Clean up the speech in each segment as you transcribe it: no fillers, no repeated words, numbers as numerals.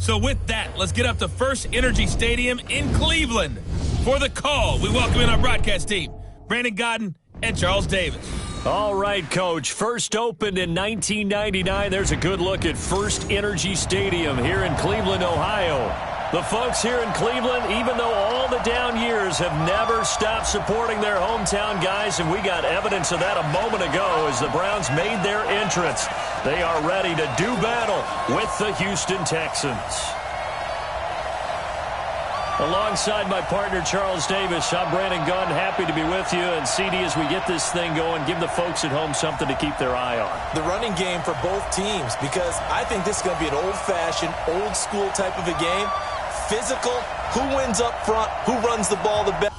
So with that, let's get up to First Energy Stadium in Cleveland. For the call, we welcome in our broadcast team, Brandon Godden and Charles Davis. All right, Coach. First opened in 1999. There's a good look at First Energy Stadium here in Cleveland, Ohio. The folks here in Cleveland, even though all the down years, have never stopped supporting their hometown guys, and we got evidence of that a moment ago as the Browns made their entrance. They are ready to do battle with the Houston Texans. Alongside my partner, Charles Davis, I'm Brandon Gunn, happy to be with you. And CD, as we get this thing going, give the folks at home something to keep their eye on. The running game for both teams, because I think this is going to be an old-fashioned, old-school type of a game. Physical, who wins up front, who runs the ball the best.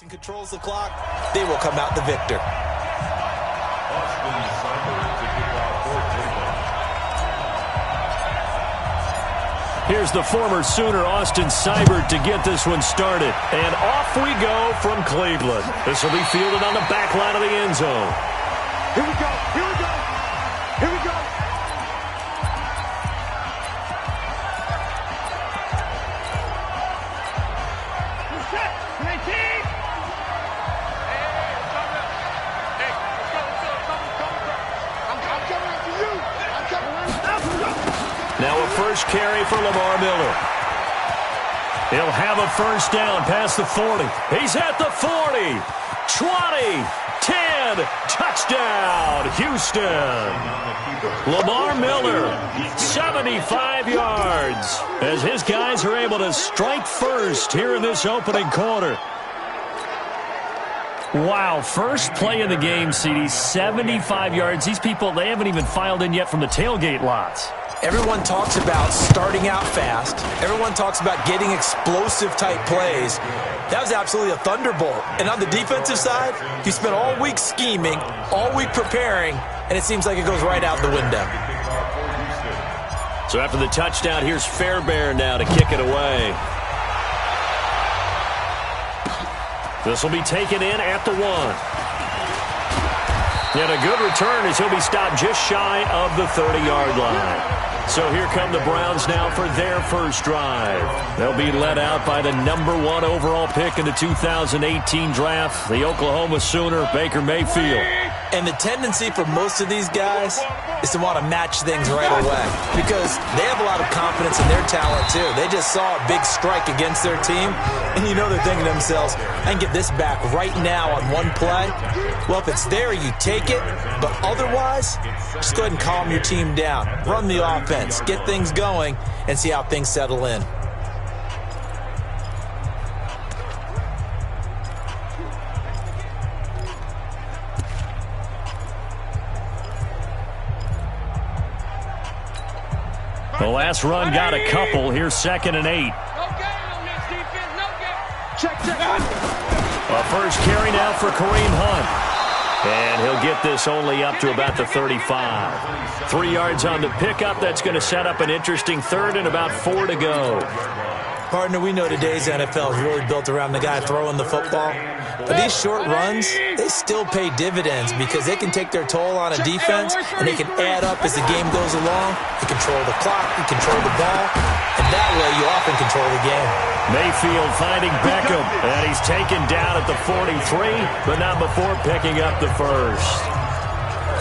And controls the clock, they will come out the victor. Here's the former Sooner, Austin Seibert, to get this one started. And off we go from Cleveland. This will be fielded on the back line of the end zone. Here we go, here we go, here we go. Now a first carry for Lamar Miller. He'll have a first down past the 40. He's at the 40, 20, 10, touchdown, Houston. Lamar Miller, 75 yards, as his guys are able to strike first here in this opening quarter. Wow, first play of the game, CD, 75 yards. These people, they haven't even filed in yet from the tailgate lots. Everyone talks about starting out fast. Everyone talks about getting explosive-type plays. That was absolutely a thunderbolt. And on the defensive side, you spent all week scheming, all week preparing, and it seems like it goes right out the window. So after the touchdown, here's Fairbairn now to kick it away. This will be taken in at the 1. And a good return as he'll be stopped just shy of the 30-yard line. So here come the Browns now for their first drive. They'll be led out by the #1 overall pick in the 2018 draft, the Oklahoma Sooner, Baker Mayfield. And the tendency for most of these guys is to want to match things right away because they have a lot of confidence in their talent too. They just saw a big strike against their team, and you know they're thinking to themselves, I can get this back right now on one play. Well, if it's there, you take it, but otherwise, just go ahead and calm your team down. Run the offense, get things going, and see how things settle in. The last run got a couple. Here's 2nd and 8. A first carry now for Kareem Hunt. And he'll get this only up to about the 35. 3 yards on the pickup. That's going to set up an interesting third and about 4 to go. Partner, we know today's NFL is really built around the guy throwing the football. But these short runs, they still pay dividends because they can take their toll on a defense and they can add up as the game goes along. You control the clock, you control the ball, and that way you often control the game. Mayfield finding Beckham, and he's taken down at the 43, but not before picking up the first.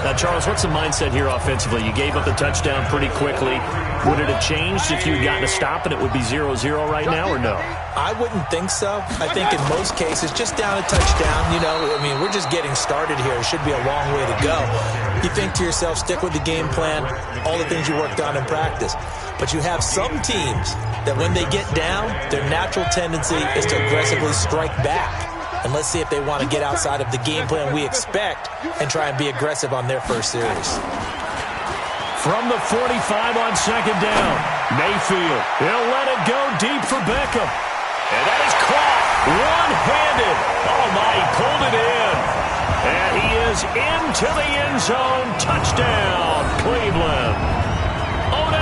Now, Charles, what's the mindset here offensively? You gave up the touchdown pretty quickly. Would it have changed if you had gotten a stop and it would be 0-0 right now, or no? I wouldn't think so. I think in most cases, just down a touchdown, you know, I mean, we're just getting started here. It should be a long way to go. You think to yourself, stick with the game plan, all the things you worked on in practice. But you have some teams that when they get down, their natural tendency is to aggressively strike back. And let's see if they want to get outside of the game plan we expect and try and be aggressive on their first series. From the 45 on 2nd down, Mayfield, he'll let it go deep for Beckham. And that is caught one-handed. Oh, my, he pulled it in. And he is into the end zone. Touchdown, Cleveland. Odell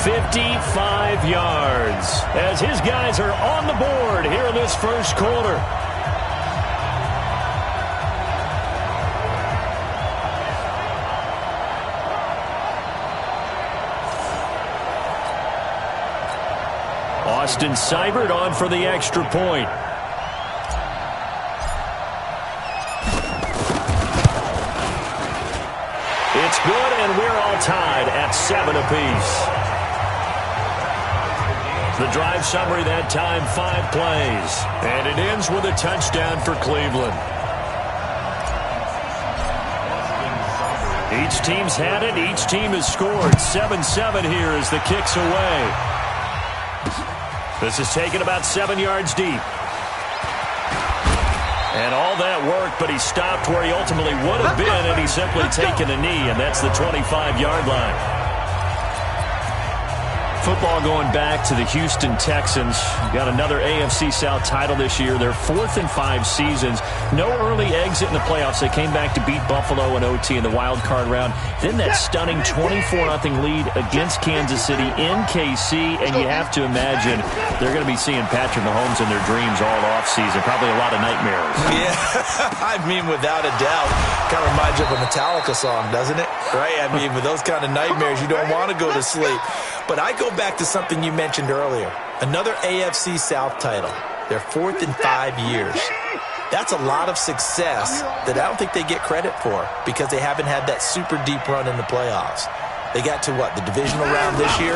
55 yards as his guys are on the board here in this first quarter. Austin Seibert on for the extra point. It's good, and we're all tied at 7 apiece. The drive summary that time, 5 plays. And it ends with a touchdown for Cleveland. Each team's had it. Each team has scored. 7-7 here as the kick's away. This is taken about 7 yards deep. And all that worked, but he stopped where he ultimately would have been, and he's simply taken a knee, and that's the 25-yard line. Football going back to the Houston Texans. Got another AFC South title this year. Their 4th in 5 seasons. No early exit in the playoffs. They came back to beat Buffalo in OT in the wild card round. Then that stunning 24-0 lead against Kansas City in KC. And you have to imagine they're going to be seeing Patrick Mahomes in their dreams all offseason. Probably a lot of nightmares. Yeah, I mean, without a doubt. Kind of reminds you of a Metallica song, doesn't it? Right? I mean, with those kind of nightmares, you don't want to go to sleep. But I go back to something you mentioned earlier. Another AFC South title. Their 4th in 5 years. That's a lot of success that I don't think they get credit for because they haven't had that super deep run in the playoffs. They got to, what, the divisional round this year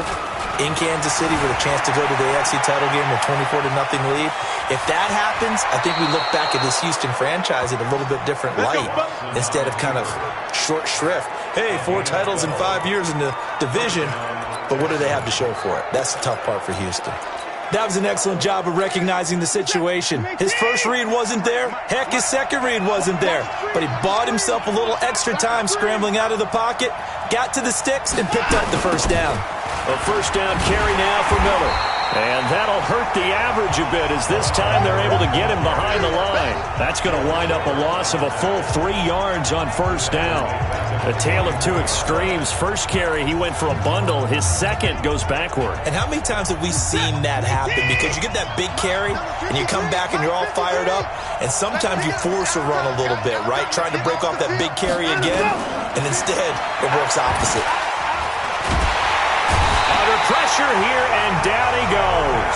in Kansas City with a chance to go to the AFC title game with 24-0 lead. If that happens, I think we look back at this Houston franchise in a little bit different light instead of kind of short shrift. Hey, 4 titles in 5 years in the division. But what do they have to show for it? That's the tough part for Houston. That was an excellent job of recognizing the situation. His first read wasn't there. Heck, his second read wasn't there. But he bought himself a little extra time scrambling out of the pocket, got to the sticks, and picked up the first down. A first down carry now for Miller. And that'll hurt the average a bit as this time they're able to get him behind the line. That's going to wind up a loss of a full 3 yards on first down. A tale of two extremes. First carry, he went for a bundle. His second goes backward. And how many times have we seen that happen? Because you get that big carry, and you come back and you're all fired up, and sometimes you force a run a little bit, right? Trying to break off that big carry again, and instead it works opposite. Under pressure here, and down he goes.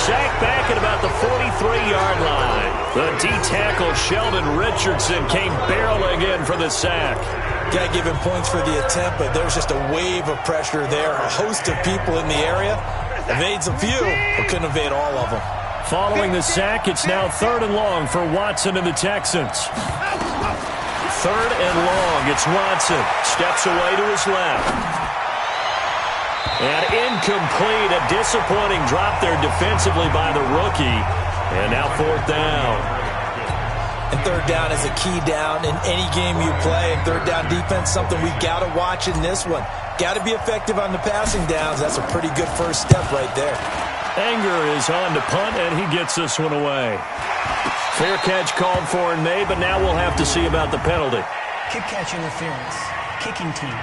Sacked back at about the 43-yard line. The D-tackle Sheldon Richardson came barreling in for the sack. Got to give him points for the attempt, but there's just a wave of pressure there. A host of people in the area. Evades a few, but couldn't evade all of them. Following the sack, it's now 3rd and long for Watson and the Texans. 3rd and long, it's Watson. Steps away to his left. And incomplete, a disappointing drop there defensively by the rookie. And now 4th down. And 3rd down is a key down in any game you play. And 3rd down defense, something we've got to watch in this one. Got to be effective on the passing downs. That's a pretty good first step right there. Anger is on to punt, and he gets this one away. Fair catch called for and made, but now we'll have to see about the penalty. Kick catch interference. Kicking team.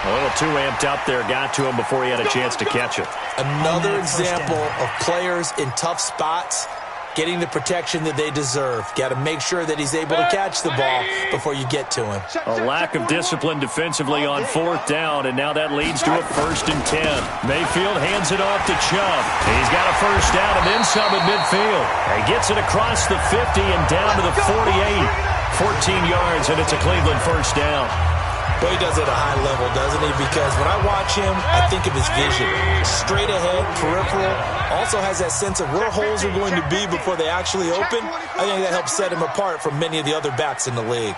A little too amped up there. Got to him before he had a chance to catch it. Another example of players in tough spots getting the protection that they deserve. Got to make sure that he's able to catch the ball before you get to him. A lack of discipline defensively on 4th down, and now that leads to a 1st and 10. Mayfield hands it off to Chubb. He's got a first down and then some at midfield. He gets it across the 50 and down to the 48. 14 yards, and it's a Cleveland first down. But he does it at a high level, doesn't he? Because when I watch him, I think of his vision. Straight ahead, peripheral. Also has that sense of where holes are going to be before they actually open. I think that helps set him apart from many of the other backs in the league.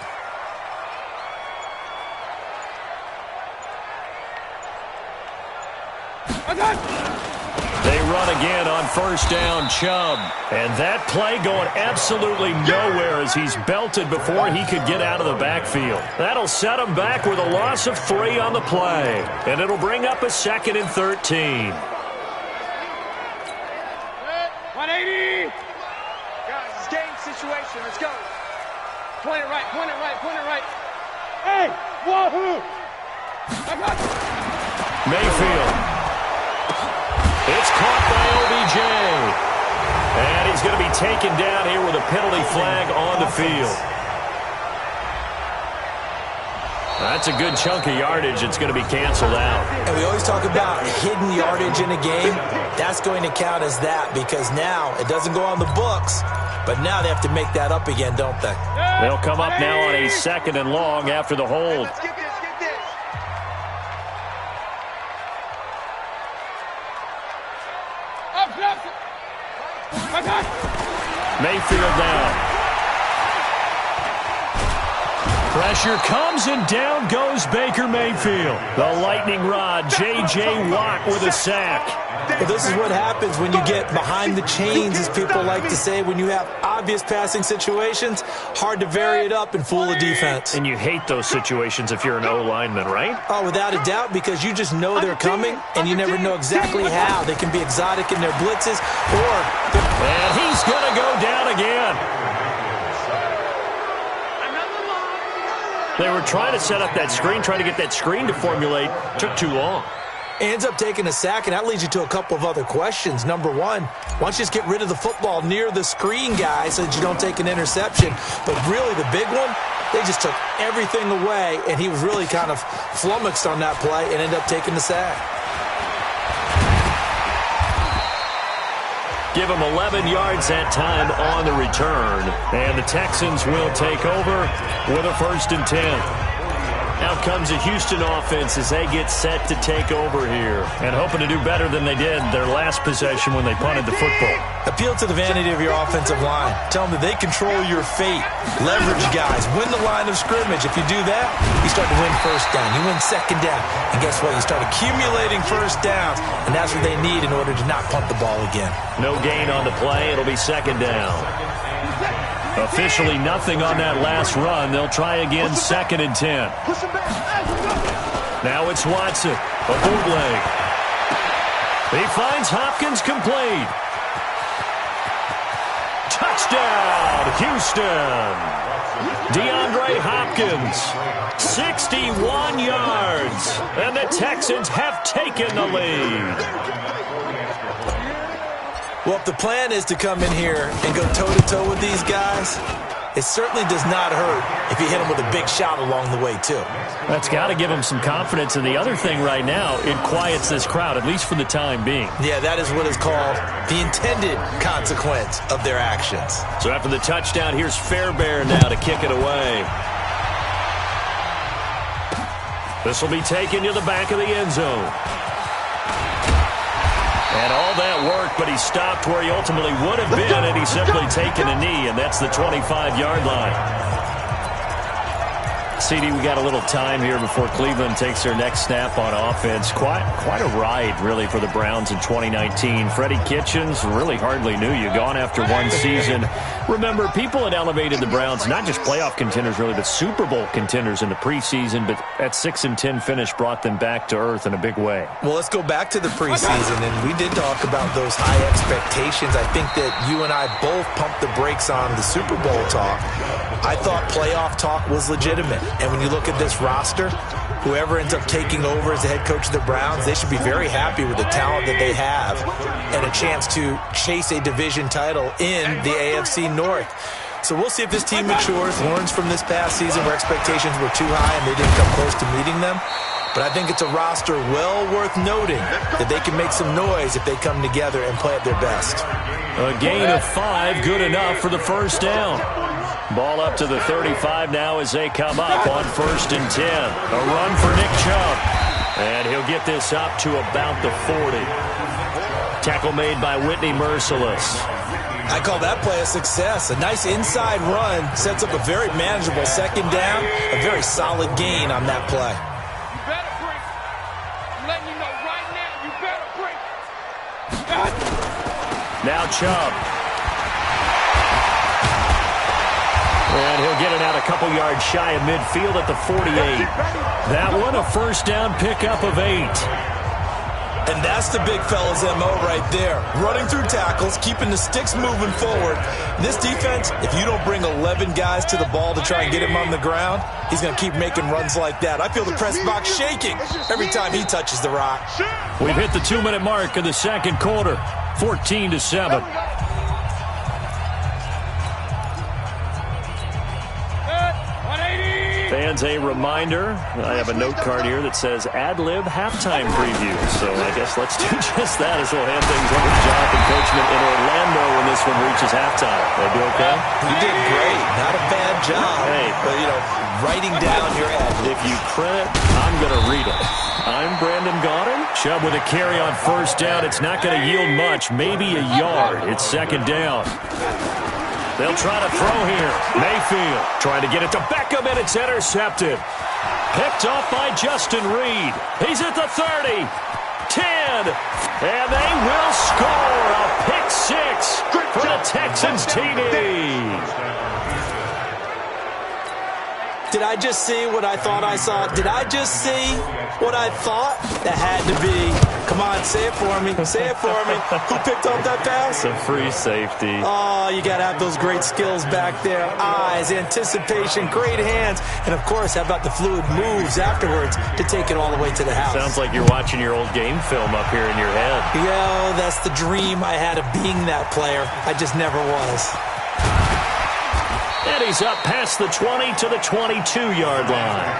They run again on first down, Chubb. And that play going absolutely nowhere as he's belted before he could get out of the backfield. That'll set him back with a loss of 3 on the play. And it'll bring up a 2nd and 13. 180. Guys, it's game situation. Let's go. Point it right, point it right, point it right. Hey, wahoo! I got you. Mayfield. It's caught by OBJ. And he's going to be taken down here with a penalty flag on the field. That's a good chunk of yardage. It's going to be canceled out. And we always talk about hidden yardage in a game. That's going to count as that because now it doesn't go on the books, but now they have to make that up again, don't they? They'll come up now on a 2nd and long after the hold. Let's get this. Mayfield down. Pressure comes and down goes Baker Mayfield. The lightning rod, J.J. Watt with a sack. Well, this is what happens when you get behind the chains, as people like to say. When you have obvious passing situations, hard to vary it up and fool a defense. And you hate those situations if you're an O-lineman, right? Oh, without a doubt, because you just know they're coming, and you never know exactly how. They can be exotic in their blitzes, and he's going to go down again. They were trying to set up that screen, trying to get that screen to formulate. Took too long. Ends up taking a sack, and that leads you to a couple of other questions. Number one, why don't you just get rid of the football near the screen guy so that you don't take an interception? But really, the big one, they just took everything away, and he was really kind of flummoxed on that play and ended up taking the sack. Give him 11 yards that time on the return. And the Texans will take over with a 1st and 10. Out comes the Houston offense as they get set to take over here. And hoping to do better than they did their last possession when they punted the football. Appeal to the vanity of your offensive line. Tell them that they control your fate. Leverage guys. Win the line of scrimmage. If you do that, you start to win 1st down. You win 2nd down. And guess what? You start accumulating 1st downs. And that's what they need in order to not punt the ball again. No gain on the play. It'll be 2nd down. Officially nothing on that last run. They'll try again 2nd and 10. Now it's Watson. A bootleg. He finds Hopkins complete. Touchdown, Houston. DeAndre Hopkins, 61 yards. And the Texans have taken the lead. Well, if the plan is to come in here and go toe-to-toe with these guys, it certainly does not hurt if you hit them with a big shot along the way, too. That's got to give them some confidence. And the other thing right now, it quiets this crowd, at least for the time being. Yeah, that is what is called the intended consequence of their actions. So after the touchdown, here's Fairbairn now to kick it away. This will be taken to the back of the end zone. And all that worked, but he stopped where he ultimately would have been had he simply taken a knee, and that's the 25-yard line. CD, we got a little time here before Cleveland takes their next snap on offense. Quite a ride, really, for the Browns in 2019. Freddie Kitchens really hardly knew you. Gone after one season. Remember, people had elevated the Browns, not just playoff contenders, really, but Super Bowl contenders in the preseason. But that 6-10 finish brought them back to earth in a big way. Well, let's go back to the preseason, and we did talk about those high expectations. I think that you and I both pumped the brakes on the Super Bowl talk. I thought playoff talk was legitimate. And when you look at this roster, whoever ends up taking over as the head coach of the Browns, they should be very happy with the talent that they have and a chance to chase a division title in the AFC North. So we'll see if this team matures, learns from this past season where expectations were too high and they didn't come close to meeting them. But I think it's a roster well worth noting that they can make some noise if they come together and play at their best. A gain of 5, good enough for the 1st down. Ball up to the 35 now as they come up on 1st and 10. A run for Nick Chubb. And he'll get this up to about the 40. Tackle made by Whitney Merciless. I call that play a success. A nice inside run sets up a very manageable 2nd down. A very solid gain on that play. You better break. I'm letting you know right now, you better break. Now Chubb. And he'll get it out a couple yards shy of midfield at the 48. That one a 1st down pickup of 8. And that's the big fella's MO right there. Running through tackles, keeping the sticks moving forward. This defense, if you don't bring 11 guys to the ball to try and get him on the ground, he's going to keep making runs like that. I feel the press box shaking every time he touches the rock. We've hit the 2-minute mark of the second quarter, 14-7. Fans, a reminder, I have a note card here that says ad-lib halftime preview. So I guess let's do just that as we'll hand things over to Jonathan Coachman in Orlando when this one reaches halftime. That'd be okay? You did great. Not a bad job. Hey. But, writing down your ad. If you print it, I'm going to read it. I'm Brandon Gaudin. Chubb with a carry on first down. It's not going to yield much, maybe a yard. It's second down. They'll try to throw here. Mayfield trying to get it to Beckham, and it's intercepted. Picked off by Justin Reed. He's at the 30, 10, and they will score a pick six for the Texans TD. Did I just see what I thought I saw? Did I just see what I thought? That had to be. Come on, say it for me. Say it for me. Who picked up that pass? It's a free safety. Oh, you got to have those great skills back there. Eyes, anticipation, great hands. And, of course, how about the fluid moves afterwards to take it all the way to the house? Sounds like you're watching your old game film up here in your head. Yo, that's the dream I had of being that player. I just never was. And he's up past the 20 to the 22-yard line.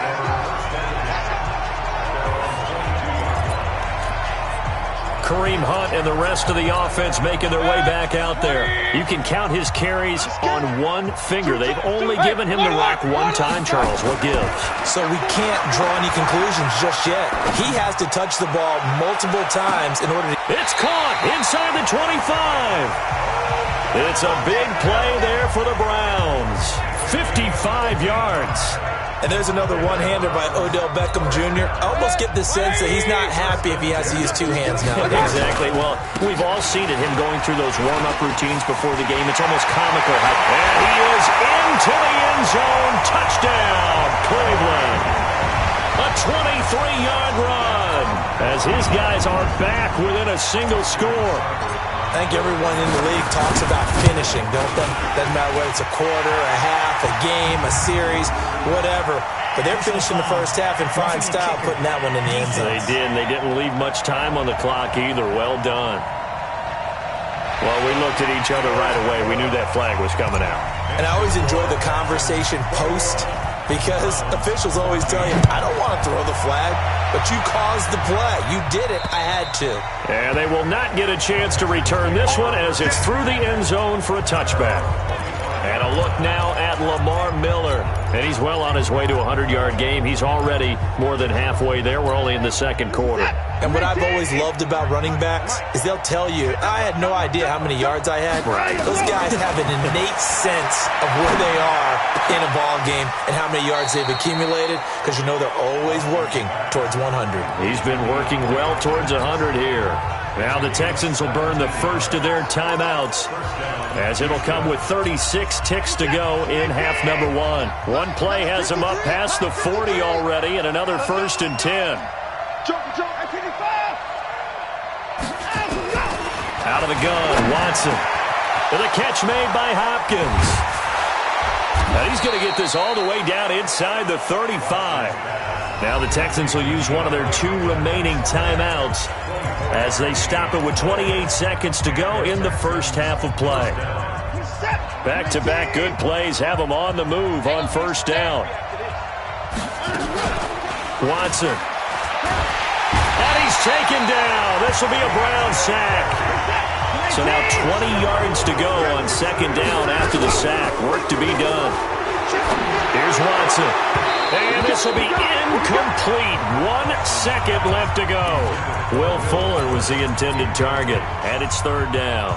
Kareem Hunt and the rest of the offense making their way back out there. You can count his carries on one finger. They've only given him the rock one time, Charles. What gives? So we can't draw any conclusions just yet. He has to touch the ball multiple times in order to... It's caught inside the 25. It's a big play there for the Browns. 55 yards. And there's another one-hander by Odell Beckham Jr. I almost get the sense that he's not happy if he has to use two hands now. Exactly. Well, we've all seen it, him going through those warm-up routines before the game. It's almost comical. And he is into the end zone. Touchdown, Cleveland. A 23-yard run as his guys are back within a single score. I think everyone in the league talks about finishing, don't they? Doesn't matter whether it's a quarter, a half, a game, a series, whatever. But they're finishing the first half in fine style, putting that one in the end zone. They did, and they didn't leave much time on the clock either. Well done. Well, we looked at each other right away. We knew that flag was coming out. And I always enjoy the conversation post, because officials always tell you, I don't want to throw the flag, but you caused the play. You did it. I had to. And they will not get a chance to return this one as it's through the end zone for a touchback. And a look now at Lamar Miller. And he's well on his way to a 100-yard game. He's already more than halfway there. We're only in the second quarter. And what I've always loved about running backs is they'll tell you, I had no idea how many yards I had. Right. Those guys have an innate sense of where they are in a ball game and how many yards they've accumulated, because you know they're always working towards 100. He's been working well towards 100 here. Now the Texans will burn the first of their timeouts, as it'll come with 36 ticks to go in half number one. One play has them up past the 40 already, and another 1st and 10. Out of the gun, Watson. With a catch made by Hopkins. Now he's going to get this all the way down inside the 35. Now the Texans will use one of their 2 remaining timeouts as they stop it with 28 seconds to go in the first half of play. Back-to-back good plays have them on the move on first down. Watson. And he's taken down. This will be a Brown sack. So now 20 yards to go on second down after the sack. Work to be done. Here's Watson. And this will be incomplete. 1 second left to go. Will Fuller was the intended target, and it's third down.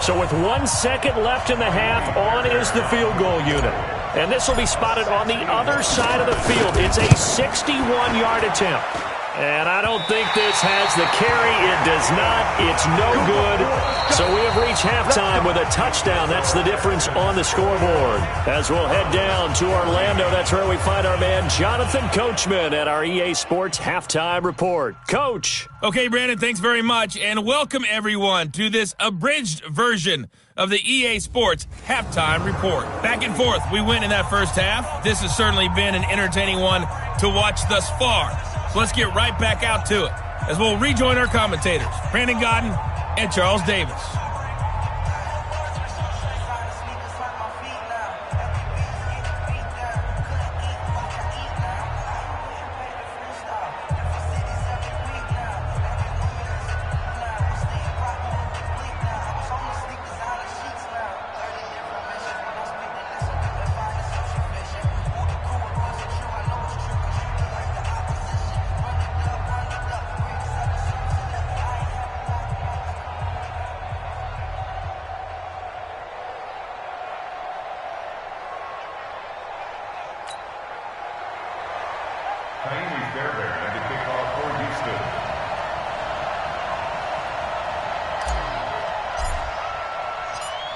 So with 1 second left in the half, on is the field goal unit. And this will be spotted on the other side of the field. It's a 61-yard attempt. And I don't think this has the carry. It does not. It's no good. So we have reached halftime with a touchdown. That's the difference on the scoreboard. As we'll head down to Orlando, that's where we find our man Jonathan Coachman at our EA Sports Halftime Report. Coach. Okay, Brandon, thanks very much. And welcome, everyone, to this abridged version of the EA Sports Halftime Report. Back and forth, we win in that first half. This has certainly been an entertaining one to watch thus far. So let's get right back out to it as we'll rejoin our commentators, Brandon Godden and Charles Davis.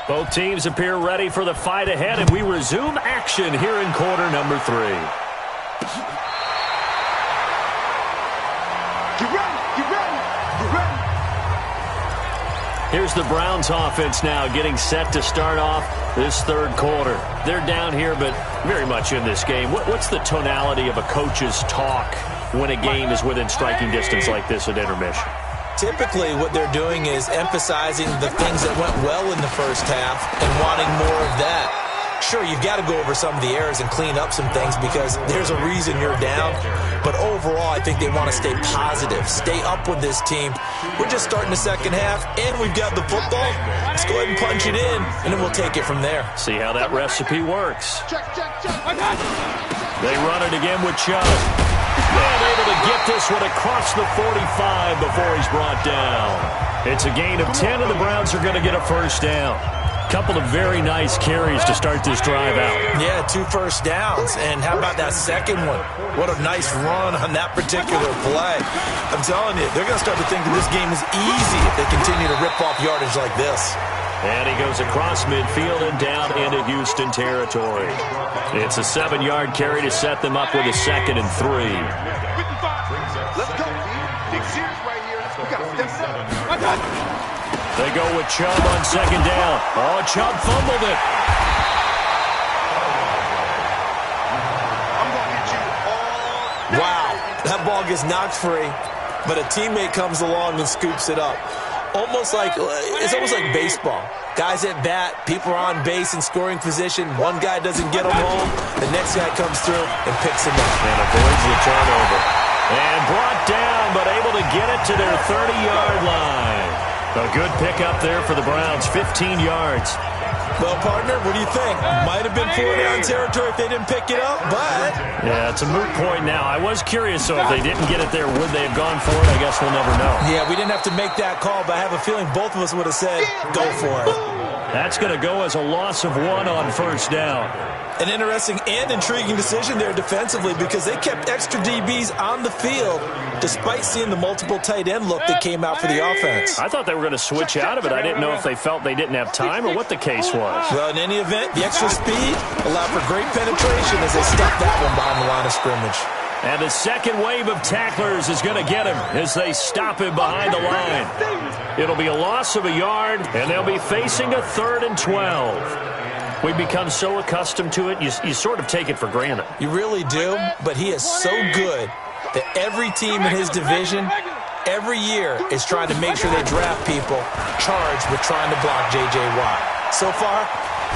Both teams appear ready for the fight ahead, and we resume action here in quarter number 3. Get ready, get ready, get ready. Here's the Browns offense now getting set to start off this third quarter. They're down here, but very much in this game. What's the tonality of a coach's talk when a game is within striking distance like this at intermission? Typically, what they're doing is emphasizing the things that went well in the first half and wanting more of that. Sure, you've got to go over some of the errors and clean up some things because there's a reason you're down. But overall, I think they want to stay positive, stay up with this team. We're just starting the second half, and we've got the football. Let's go ahead and punch it in, and then we'll take it from there. See how that recipe works. Check. They run it again with Chubb. And able to get this one across the 45 before he's brought down. It's a gain of 10, and the Browns are going to get a first down. Couple of very nice carries to start this drive out. Yeah, 2 first downs. And how about that second one? What a nice run on that particular play. I'm telling you, they're going to start to think that this game is easy if they continue to rip off yardage like this. And he goes across midfield and down into Houston territory. It's a 7-yard carry to set them up with a 2nd and 3. 55. Let's go. Big series right here. We got to step up. They go with Chubb on 2nd down. Oh, Chubb fumbled it. I'm going to get you all. Wow, that ball gets knocked free, but a teammate comes along and scoops it up. It's almost like baseball. Guys at bat, people are on base in scoring position. One guy doesn't get them home. The next guy comes through and picks him up. And avoids the turnover. And brought down, but able to get it to their 30-yard line. A good pickup there for the Browns, 15 yards. Well, partner, what do you think? Might have been 4-down territory if they didn't pick it up, but... Yeah, it's a moot point now. I was curious, so if they didn't get it there, would they have gone for it? I guess we'll never know. Yeah, we didn't have to make that call, but I have a feeling both of us would have said, go for it. That's going to go as a loss of 1 on first down. An interesting and intriguing decision there defensively because they kept extra DBs on the field despite seeing the multiple tight end look that came out for the offense. I thought they were going to switch out of it. I didn't know if they felt they didn't have time or what the case was. Well, in any event, the extra speed allowed for great penetration as they stepped that one behind the line of scrimmage. And the second wave of tacklers is going to get him as they stop him behind the line. It'll be a loss of a yard, and they'll be facing a 3rd and 12. We've become so accustomed to it, you sort of take it for granted. You really do, but he is so good that every team in his division, every year, is trying to make sure they draft people charged with trying to block J.J. Watt. So far,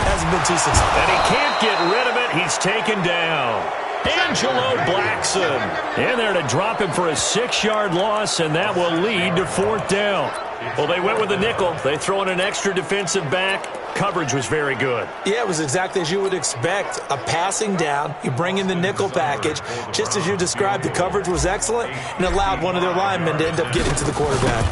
hasn't been too successful. And he can't get rid of it. He's taken down. Angelo Blackson in there to drop him for a 6-yard loss, and that will lead to 4th down. Well, they went with a nickel. They throw in an extra defensive back. Coverage was very good. Yeah, it was exactly as you would expect. A passing down, you bring in the nickel package. Just as you described, the coverage was excellent and allowed one of their linemen to end up getting to the quarterback.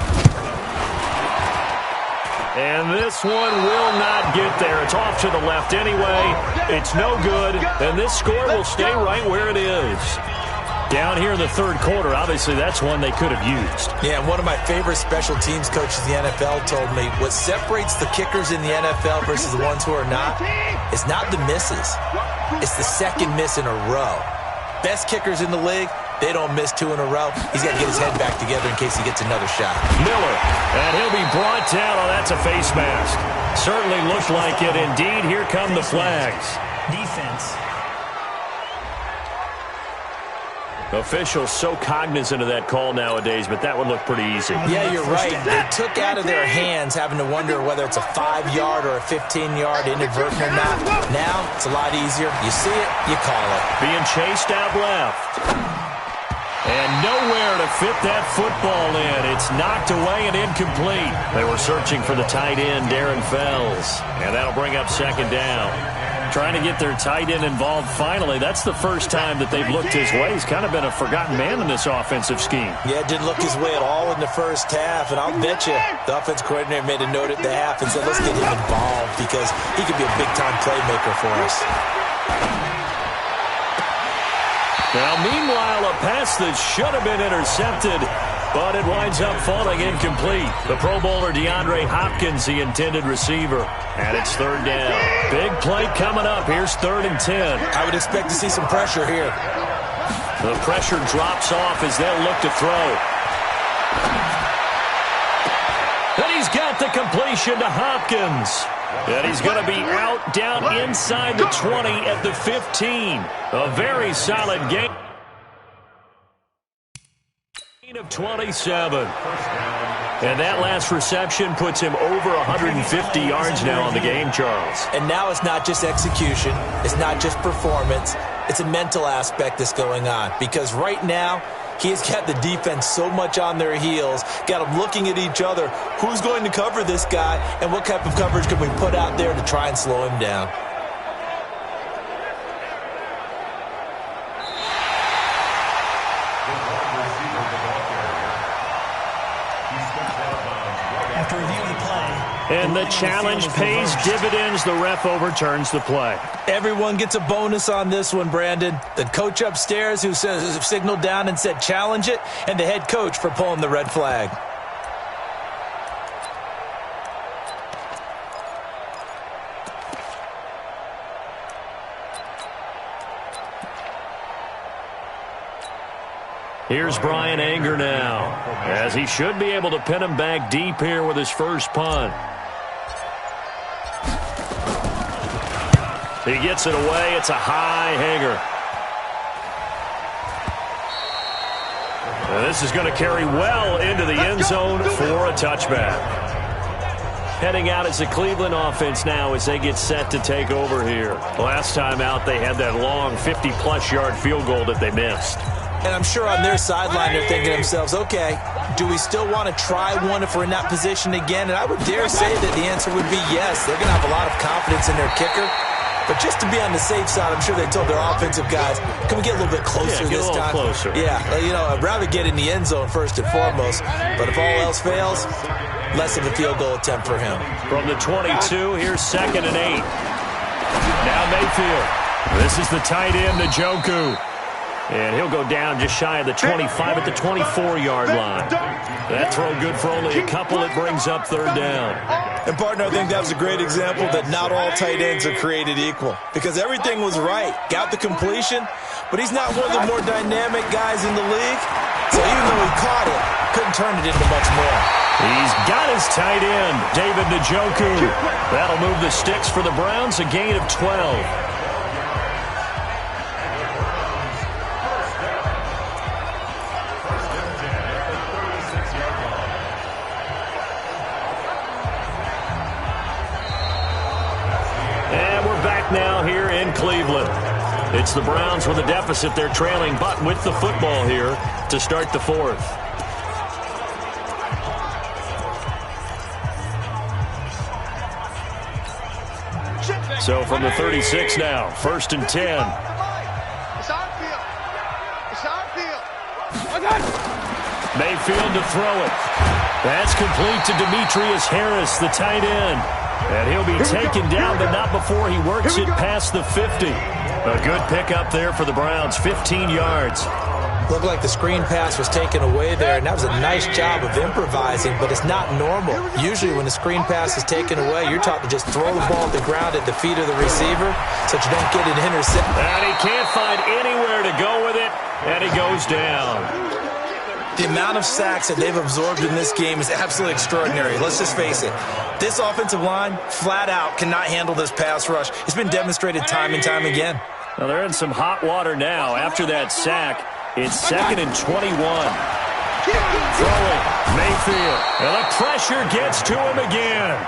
And this one will not get there. It's off to the left anyway. It's no good. And this score will stay right where it is. Down here in the third quarter, obviously that's one they could have used. Yeah, and one of my favorite special teams coaches in the NFL told me what separates the kickers in the NFL versus the ones who are not is not the misses. It's the second miss in a row. Best kickers in the league, they don't miss 2 in a row. He's got to get his head back together in case he gets another shot. Miller, and he'll be brought down. Oh, that's a face mask. Certainly looked like it. Indeed, here come the flags. Defense. Officials so cognizant of that call nowadays, but that would look pretty easy. Yeah, you're right. They took out of their hands having to wonder whether it's a 5-yard or a 15-yard inadvertent or not. Now, it's a lot easier. You see it, you call it. Being chased out left. And nowhere to fit that football in. It's knocked away and incomplete. They were searching for the tight end, Darren Fells. And that'll bring up second down. Trying to get their tight end involved finally. That's the first time that they've looked his way. He's kind of been a forgotten man in this offensive scheme. Yeah, didn't look his way at all in the first half. And I'll bet you the offense coordinator made a note at the half and said, let's get him involved because he could be a big-time playmaker for us. Now, meanwhile, a pass that should have been intercepted, but it winds up falling incomplete. The Pro Bowler DeAndre Hopkins, the intended receiver. And it's third down. Big play coming up. Here's 3rd and 10. I would expect to see some pressure here. The pressure drops off as they'll look to throw. And he's got the completion to Hopkins. And he's going to be out down inside the 20 at the 15. A very solid game. Of 27. And that last reception puts him over 150 yards now on the game, Charles. And now it's not just execution. It's not just performance. It's a mental aspect that's going on. Because right now, he has got the defense so much on their heels, got them looking at each other. Who's going to cover this guy, and what type of coverage can we put out there to try and slow him down? After reviewing the play, and the challenge pays dividends. The ref overturns the play. Everyone gets a bonus on this one, Brandon. The coach upstairs who signaled down and said challenge it, and the head coach for pulling the red flag. Here's Brian Anger now, as he should be able to pin him back deep here with his first punt. He gets it away. It's a high hanger. And this is going to carry well into the end zone for a touchback. Heading out as the Cleveland offense now as they get set to take over here. Last time out, they had that long 50-plus yard field goal that they missed. And I'm sure on their sideline they're thinking to themselves, okay, do we still want to try one if we're in that position again? And I would dare say that the answer would be yes. They're going to have a lot of confidence in their kicker. But just to be on the safe side, I'm sure they told their offensive guys, can we get a little bit closer this time? Closer. Yeah, you know, I'd rather get in the end zone first and foremost. But if all else fails, less of a field goal attempt for him. From the 22, here's 2nd and 8. Now Mayfield. This is the tight end, Njoku. And he'll go down just shy of the 25 at the 24-yard line. That throw good for only a couple. It brings up 3rd down. And, partner, I think that was a great example that not all tight ends are created equal. Because everything was right. Got the completion, but he's not one of the more dynamic guys in the league. So even though he caught it, couldn't turn it into much more. He's got his tight end, David Njoku. That'll move the sticks for the Browns, a gain of 12. Now here in Cleveland. It's the Browns with a deficit. They're trailing, but with the football here to start the 4th. So from the 36 now, 1st and 10. It's on field. It's on field. Mayfield to throw it. That's complete to Demetrius Harris, the tight end. And he'll be taken down, but not before he works it past the 50. A good pickup there for the Browns, 15 yards. Looked like the screen pass was taken away there, and that was a nice job of improvising, but it's not normal. Usually when the screen pass is taken away, you're taught to just throw the ball at the ground at the feet of the receiver so that you don't get an interception. And he can't find anywhere to go with it, and he goes down. The amount of sacks that they've absorbed in this game is absolutely extraordinary. Let's just face it. This offensive line, flat out, cannot handle this pass rush. It's been demonstrated time and time again. Well, they're in some hot water now. After that sack, it's 2nd and 21. Throwing, Mayfield. And the pressure gets to him again.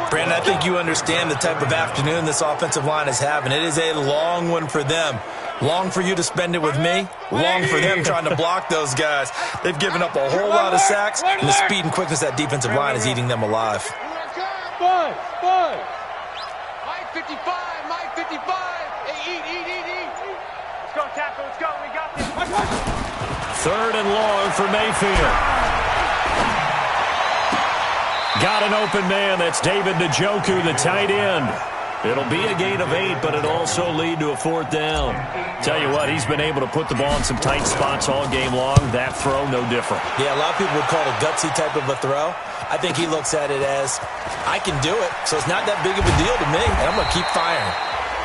Brandon, I think you understand the type of afternoon this offensive line is having. It is a long one for them. Long for you to spend it with me. Long for them trying to block those guys. They've given up a whole lot of sacks, and the speed and quickness of that defensive line is eating them alive. Mike 55, Mike 55. Hey, eat. Let's go, tackle, let's go. We got this. 3rd and long for Mayfield. Got an open man. That's David Njoku, the tight end. It'll be a gain of 8, but it'll also lead to a 4th down. Tell you what, he's been able to put the ball in some tight spots all game long. That throw, no different. Yeah, a lot of people would call it a gutsy type of a throw. I think he looks at it as, I can do it, so it's not that big of a deal to me, and I'm going to keep firing.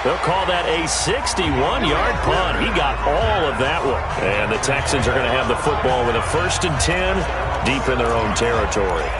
They'll call that a 61-yard punt. He got all of that one. And the Texans are going to have the football with a 1st and 10 deep in their own territory.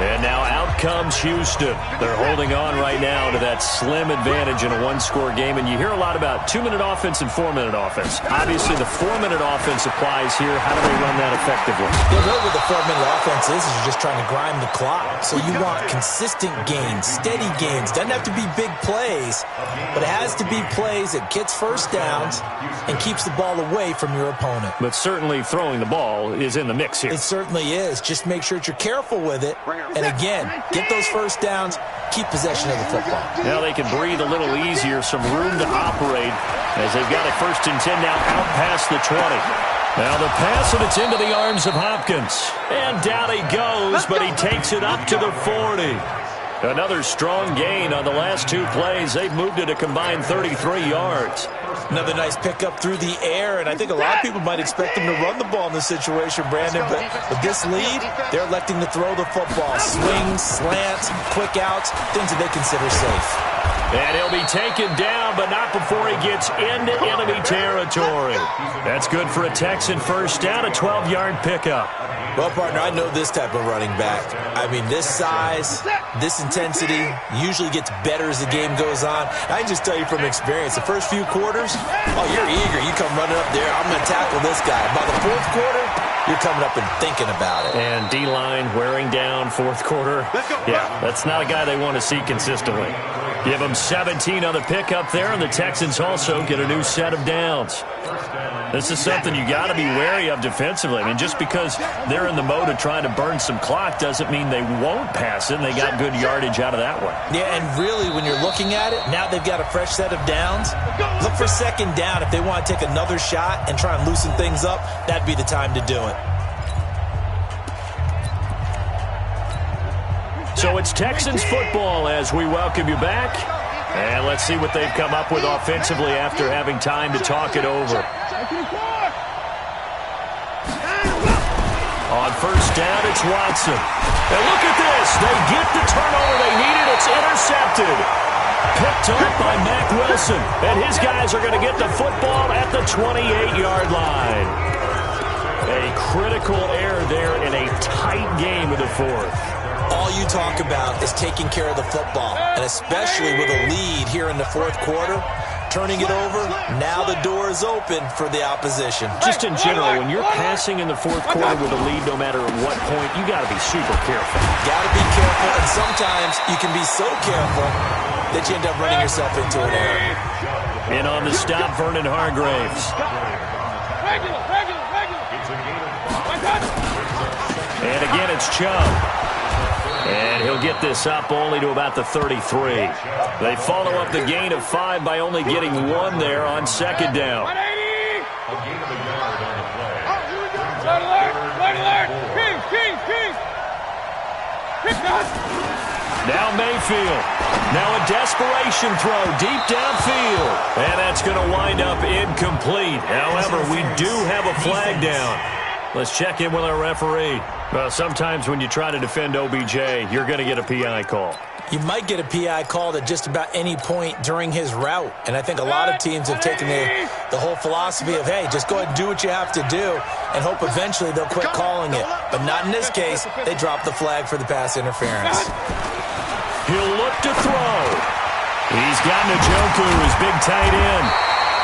And now out comes Houston. They're holding on right now to that slim advantage in a one-score game. And you hear a lot about 2-minute offense and 4-minute offense. Obviously, the 4-minute offense applies here. How do they run that effectively? Yeah, really what the 4-minute offense is you're just trying to grind the clock. So you want consistent gains, steady gains. Doesn't have to be big plays, but it has to be plays that gets first downs and keeps the ball away from your opponent. But certainly throwing the ball is in the mix here. It certainly is. Just make sure that you're careful with it. And again, get those first downs, keep possession of the football. Now they can breathe a little easier, some room to operate as they've got a 1st and 10 now out past the 20. Now the pass, and it's into the arms of Hopkins. And down he goes, but he takes it up to the 40. Another strong gain on the last 2 plays. They've moved it a combined 33 yards. Another nice pickup through the air, and I think a lot of people might expect them to run the ball in this situation, Brandon, but with this lead, they're electing to throw the football. Swings, slants, quick outs, things that they consider safe. And he'll be taken down, but not before he gets into enemy territory. That's good for a Texan first down, a 12-yard pickup. Well, partner, I know this type of running back. I mean, this size, this intensity usually gets better as the game goes on. I can just tell you from experience, the first few quarters, oh, you're eager. You come running up there, I'm going to tackle this guy. By the 4th quarter, you're coming up and thinking about it. And D-line wearing down 4th quarter. Yeah, that's not a guy they want to see consistently. Give them 17 on the pickup there, and the Texans also get a new set of downs. This is something you got to be wary of defensively. I mean, just because they're in the mode of trying to burn some clock doesn't mean they won't pass it, and they got good yardage out of that one. Yeah, and really, when you're looking at it, now they've got a fresh set of downs. Look for 2nd down. If they want to take another shot and try and loosen things up, that'd be the time to do it. So it's Texans football as we welcome you back. And let's see what they've come up with offensively after having time to talk it over. On 1st down, it's Watson. And look at this. They get the turnover they needed. It's intercepted. Picked up by Mack Wilson. And his guys are going to get the football at the 28-yard line. A critical error there in a tight game of the 4th. All you talk about is taking care of the football, and especially with a lead here in the 4th quarter, turning it over, now the door is open for the opposition. Just in general, when you're passing in the 4th quarter with a lead, no matter at what point, you got to be super careful. Got to be careful, and sometimes you can be so careful that you end up running yourself into an error. In on the stop, Vernon Hargraves. And again, it's Chubb. And he'll get this up only to about the 33. They follow up the gain of 5 by only getting 1 there on 2nd down. 180! Red alert! Kings! Now Mayfield. Now a desperation throw deep downfield. And that's going to wind up incomplete. However, we do have a flag down. Let's check in with our referee. Well, sometimes when you try to defend OBJ, you're going to get a PI call. You might get a PI called at just about any point during his route. And I think a lot of teams have taken the whole philosophy of, hey, just go ahead and do what you have to do and hope eventually they'll quit calling it. But not in this case. They dropped the flag for the pass interference. He'll look to throw. He's got Njoku, his big tight end.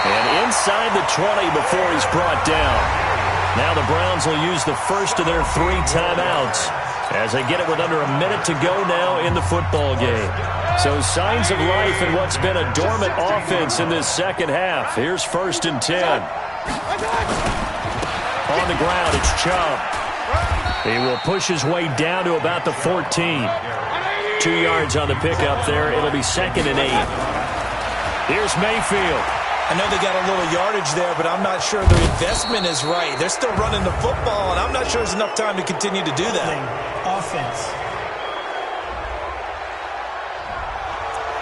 And inside the 20 before he's brought down. Now the Browns will use the first of their 3 timeouts as they get it with under a minute to go now in the football game. So signs of life in what's been a dormant offense in this second half. Here's 1st and 10. On the ground, it's Chubb. He will push his way down to about the 14. 2 yards on the pickup there. It'll be 2nd and 8. Here's Mayfield. I know they got a little yardage there, but I'm not sure their investment is right. They're still running the football, and I'm not sure there's enough time to continue to do that. Offense.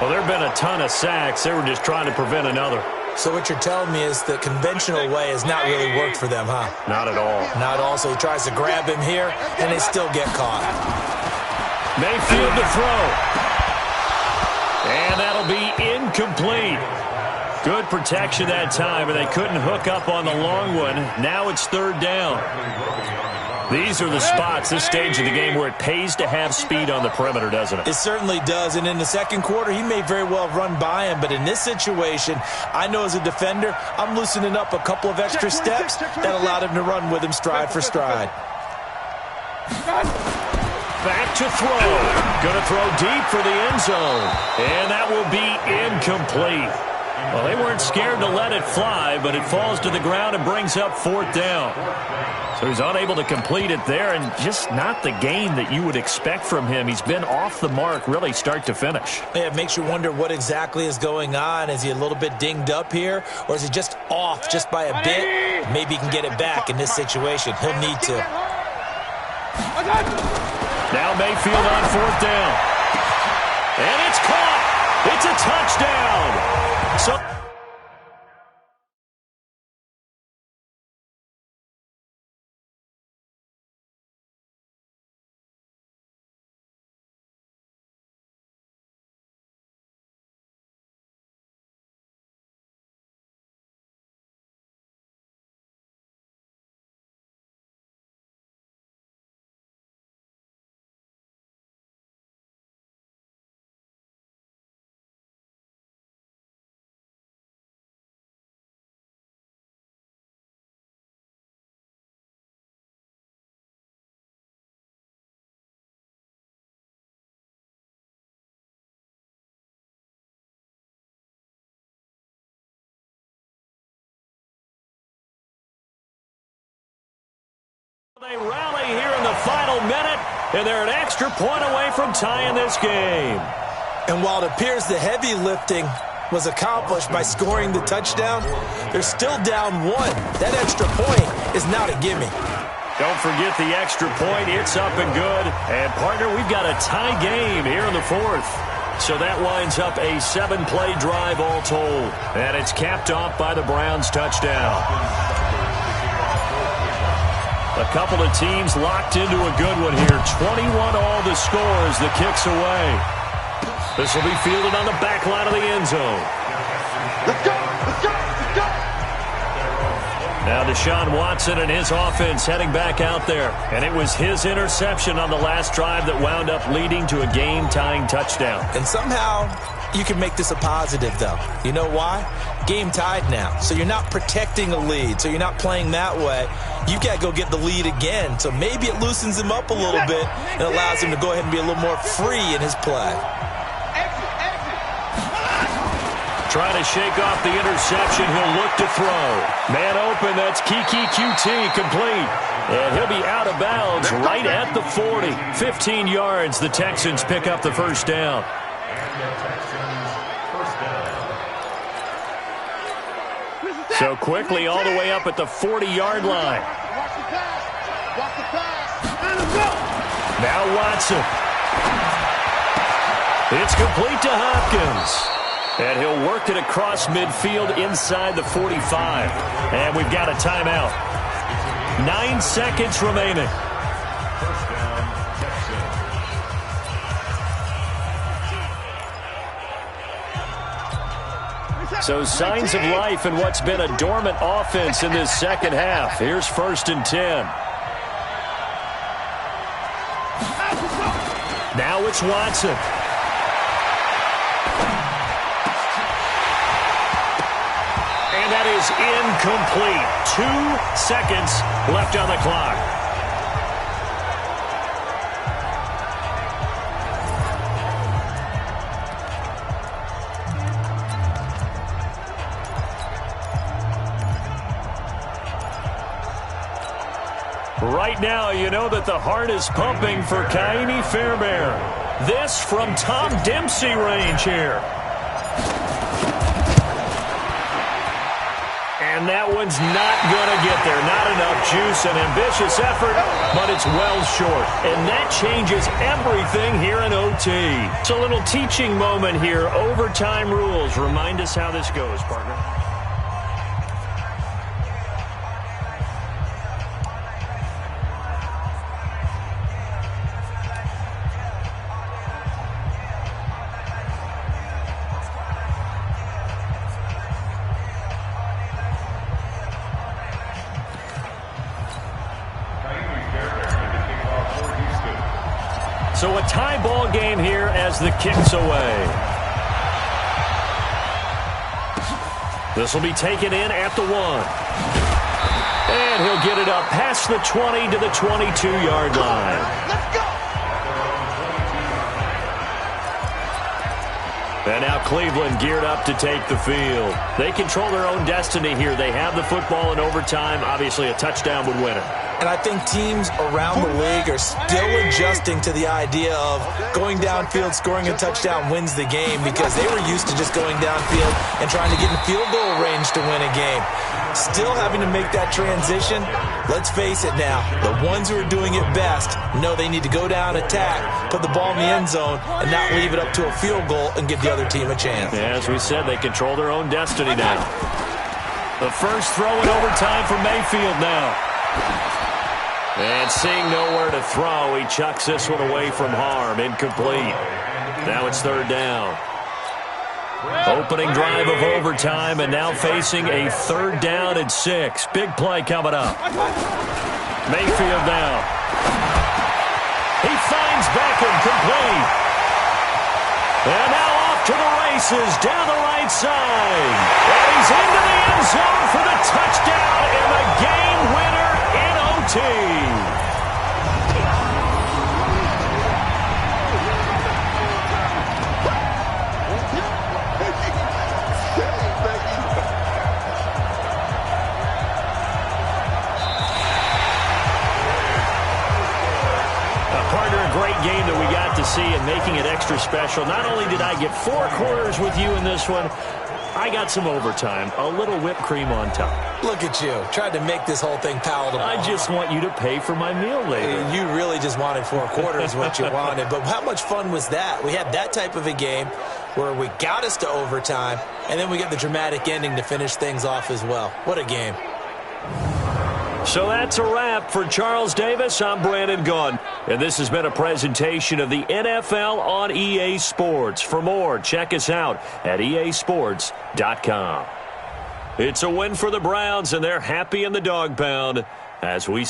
Well, there have been a ton of sacks. They were just trying to prevent another. So what you're telling me is the conventional way has not really worked for them, huh? Not at all. Not at all. So he tries to grab him here, and they still get caught. Mayfield to throw. And that'll be incomplete. Good protection that time, and they couldn't hook up on the long one. Now it's 3rd down. These are the spots, this stage of the game, where it pays to have speed on the perimeter, doesn't it? It certainly does, and in the second quarter, he may very well run by him, but in this situation, I know as a defender, I'm loosening up a couple of extra steps that allowed him to run with him stride for stride. Back to throw. Going to throw deep for the end zone, and that will be incomplete. Well, they weren't scared to let it fly, but it falls to the ground and brings up 4th down. So he's unable to complete it there, and just not the game that you would expect from him. He's been off the mark, really, start to finish. Yeah, it makes you wonder what exactly is going on. Is he a little bit dinged up here, or is he just off just by a bit? Maybe he can get it back in this situation. He'll need to. Now Mayfield on 4th down. And it's caught. It's a touchdown. So they rally here in the final minute, and they're an extra point away from tying this game. And while it appears the heavy lifting was accomplished by scoring the touchdown, they're still down 1. That extra point is not a gimme. Don't forget the extra point. It's up and good. And, partner, we've got a tie game here in the 4th. So that winds up a 7-play drive all told. And it's capped off by the Browns' touchdown. A couple of teams locked into a good one here. 21 all the scores, the kicks away. This will be fielded on the back line of the end zone. Let's go! Let's go! Let's go! Now Deshaun Watson and his offense heading back out there. And it was his interception on the last drive that wound up leading to a game-tying touchdown. And somehow you can make this a positive, though. You know why? Game tied now. So you're not protecting a lead. So you're not playing that way. You've got to go get the lead again. So maybe it loosens him up a little bit and allows him to go ahead and be a little more free in his play. Trying to shake off the interception. He'll look to throw. Man open. That's Kiki QT complete. And he'll be out of bounds right at the 40. 15 yards. The Texans pick up the first down. So quickly all the way up at the 40-yard line. Now Watson. It's complete to Hopkins. And he'll work it across midfield inside the 45. And we've got a timeout. 9 seconds remaining. So signs of life in what's been a dormant offense in this second half. Here's 1st and 10. Now it's Watson. And that is incomplete. 2 seconds left on the clock. Right now, you know that the heart is pumping for Kaimi Fairbairn. This from Tom Dempsey range here. And that one's not going to get there. Not enough juice, an ambitious effort, but it's well short. And that changes everything here in OT. It's a little teaching moment here. Overtime rules. Remind us how this goes, partner. So a tie ball game here as the kick's away. This will be taken in at the 1. And he'll get it up past the 20 to the 22-yard line. Let's go! And now Cleveland geared up to take the field. They control their own destiny here. They have the football in overtime. Obviously, a touchdown would win it. And I think teams around the league are still adjusting to the idea of going downfield, scoring a touchdown wins the game, because they were used to just going downfield and trying to get in field goal range to win a game. Still having to make that transition. Let's face it now, the ones who are doing it best know they need to go down, attack, put the ball in the end zone, and not leave it up to a field goal and give the other team a chance. Yeah, as we said, they control their own destiny now. The first throw in overtime for Mayfield now. And seeing nowhere to throw, he chucks this one away from harm. Incomplete. Now it's 3rd down. Opening drive of overtime, and now facing a 3rd down and 6. Big play coming up. Mayfield now. He finds Beckham, complete. And now off to the races down the right side. And he's into the end zone for the touchdown and the game winner in OT. Great game that we got to see and making it extra special. Not only did I get 4 quarters with you in this one, I got some overtime, a little whipped cream on top. Look at you, tried to make this whole thing palatable. I just want you to pay for my meal later. You really just wanted 4 quarters what you wanted, but how much fun was that? We had that type of a game where we got us to overtime, and then we get the dramatic ending to finish things off as well. What a game. So that's a wrap for Charles Davis. I'm Brandon Gunn. And this has been a presentation of the NFL on EA Sports. For more, check us out at easports.com. It's a win for the Browns, and they're happy in the dog pound as we